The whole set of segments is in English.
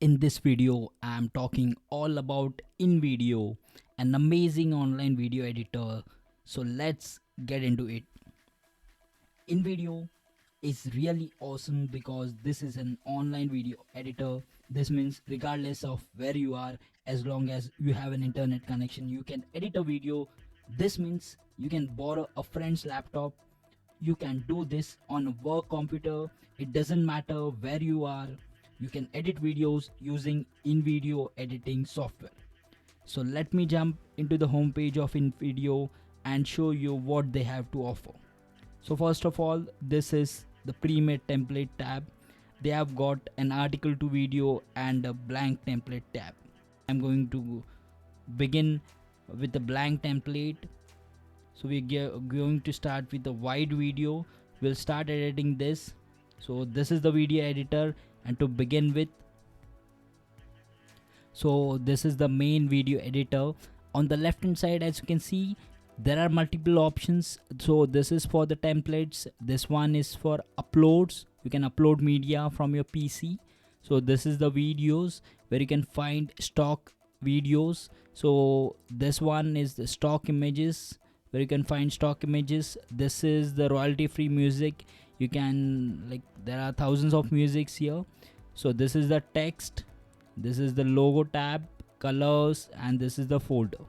In this video, I'm talking all about InVideo, an amazing online video editor. So let's get into it. InVideo is really awesome because this is an online video editor. This means regardless of where you are, as long as you have an internet connection, you can edit a video. This means you can borrow a friend's laptop. You can do this on a work computer. It doesn't matter where you are. You can edit videos using InVideo editing software. So let me jump into the homepage of InVideo and show you what they have to offer. So first of all, this is the pre-made template tab. They have got an article to video and a blank template tab. I'm going to begin with the blank template. So we're going to start with the wide video. We'll start editing this. So this is the video editor, and to begin with, so this is the main video editor. On the left hand side, as you can see, there are multiple options. So this is for the templates. This one is for uploads. You can upload media from your PC. So this is the videos where you can find stock videos. So this one is the stock images, where you can find stock images. This is the royalty free music. You can, there are thousands of musics here. So this is the text, this is the logo tab, colors, and this is the folder.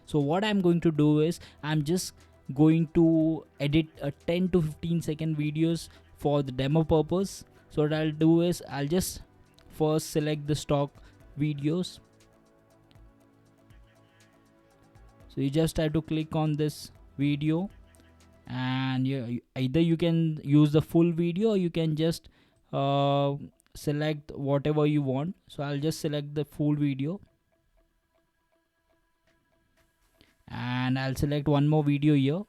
So what I'm going to do is I'm just going to edit a 10 to 15 second videos for the demo purpose. So what I'll do is I'll just first select the stock videos. So you just have to click on this video, and either you can use the full video or you can just select whatever you want. So I'll just select the full video, and I'll select one more video here.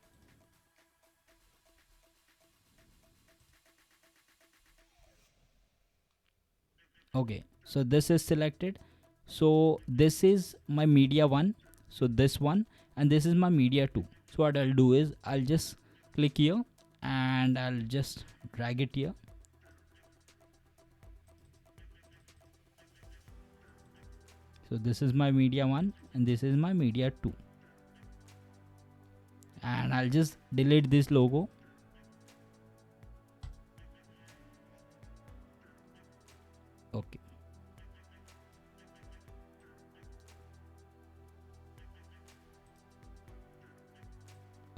Okay, so this is selected. So this is my media 1, so this one, and this is my media 2. So what I'll do is I'll just click here and I'll just drag it here. So this is my media 1 and this is my media 2, and I'll just delete this logo. Okay,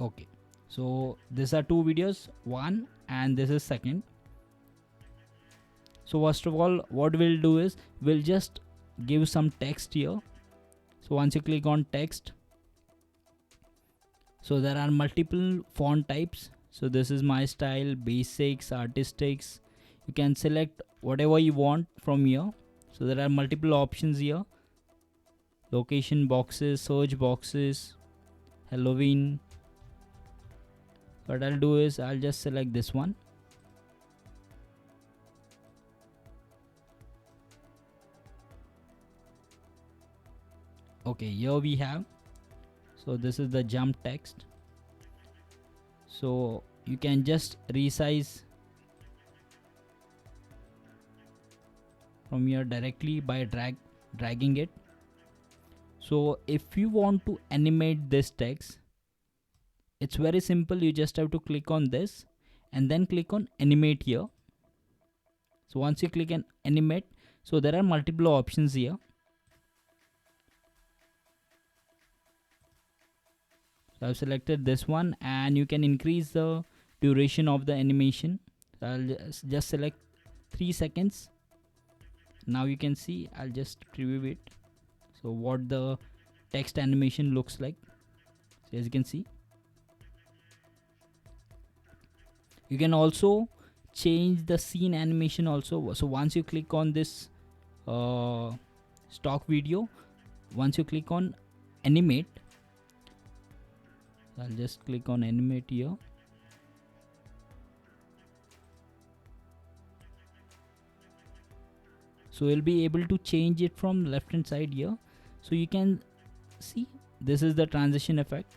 okay, so these are two videos, one and this is second. So first of all, what we'll do is we'll just give some text here. So once you click on text, so there are multiple font types. So this is my style, basics, artistics. You can select whatever you want from here. So there are multiple options here: location boxes, search boxes, Halloween. What I'll do is I'll just select this one. Okay, here we have, so this is the jump text. So you can just resize from here directly by dragging it. So if you want to animate this text, it's very simple. You just have to click on this and then click on animate here. So once you click on animate, so there are multiple options here. So I've selected this one, and you can increase the duration of the animation. So I'll just select 3 seconds. Now you can see, I'll just preview it. So what the text animation looks like. So as you can see, you can also change the scene animation also. So once you click on this stock video, once you click on animate, I'll just click on animate here. So you'll be able to change it from left hand side here. So you can see this is the transition effect.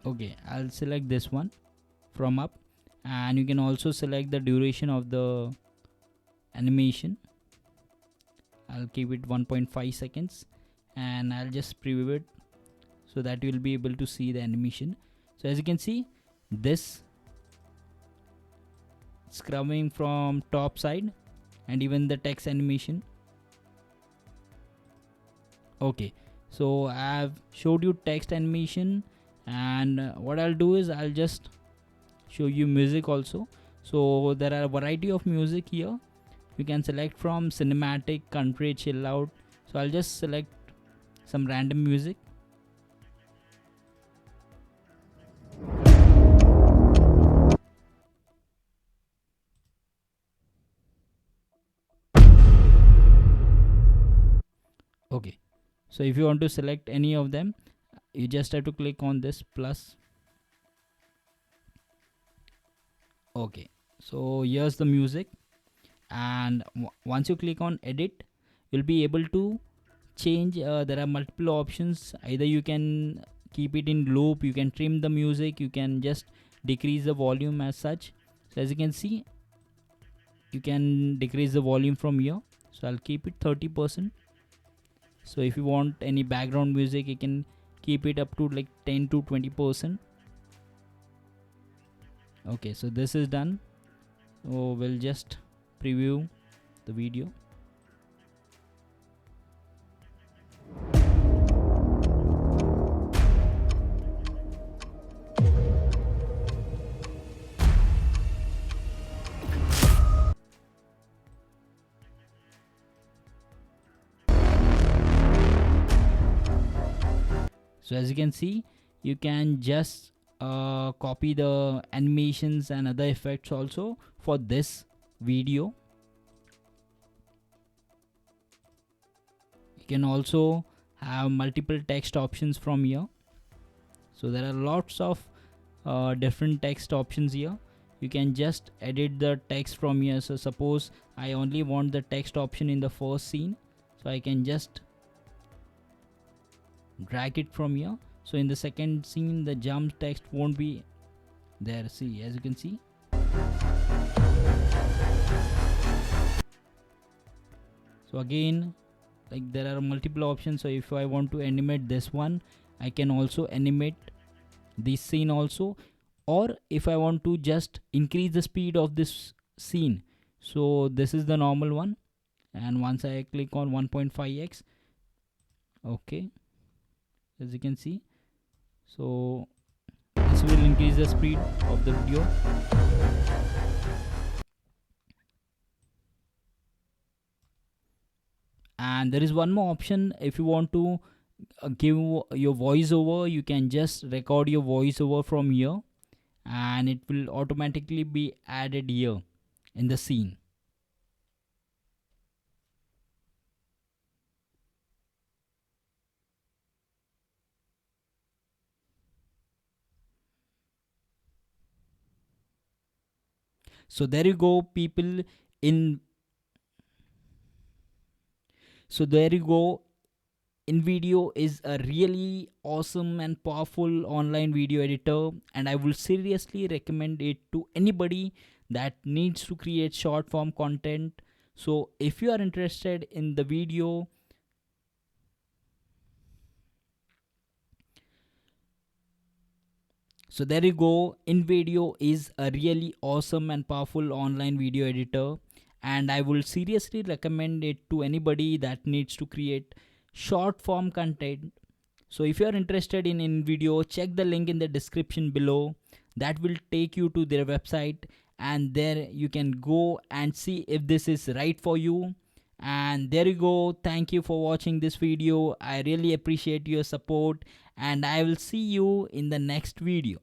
Okay, I'll select this one from up, and you can also select the duration of the animation. I'll keep it 1.5 seconds, and I'll just preview it so that you'll be able to see the animation. So as you can see, this scrubbing from top side, and even the text animation. Okay, so I've showed you text animation, and what I'll do is I'll just show you music also. So there are a variety of music here. You can select from cinematic, country, chill out. So I'll just select some random music. Okay, so if you want to select any of them, you just have to click on this plus. Okay, so here's the music, and once you click on edit, you'll be able to change. There are multiple options. Either you can keep it in loop, you can trim the music, you can just decrease the volume as such. So as you can see, you can decrease the volume from here. So I'll keep it 30%. So if you want any background music, you can keep it up to like 10 to 20%. Okay, so this is done. So we'll just preview the video. So as you can see, you can just copy the animations and other effects also for this video. You can also have multiple text options from here. So there are lots of different text options here. You can just edit the text from here. So suppose I only want the text option in the first scene, so I can just drag it from here. So in the second scene, the jump text won't be there. See, as you can see. So again, like there are multiple options. So if I want to animate this one, I can also animate this scene also. Or if I want to just increase the speed of this scene, so this is the normal one, and once I click on 1.5x, okay, as you can see, so this will increase the speed of the video. And there is one more option. If you want to give your voiceover, you can just record your voiceover from here, and it will automatically be added here in the scene. So there you go, people. So there you go. InVideo is a really awesome and powerful online video editor, and I will seriously recommend it to anybody that needs to create short form content. So if you are interested in the video, so there you go. InVideo is a really awesome and powerful online video editor, and I will seriously recommend it to anybody that needs to create short form content. So if you are interested in InVideo, check the link in the description below. That will take you to their website, and there you can go and see if this is right for you. And there you go. Thank you for watching this video. I really appreciate your support, and I will see you in the next video.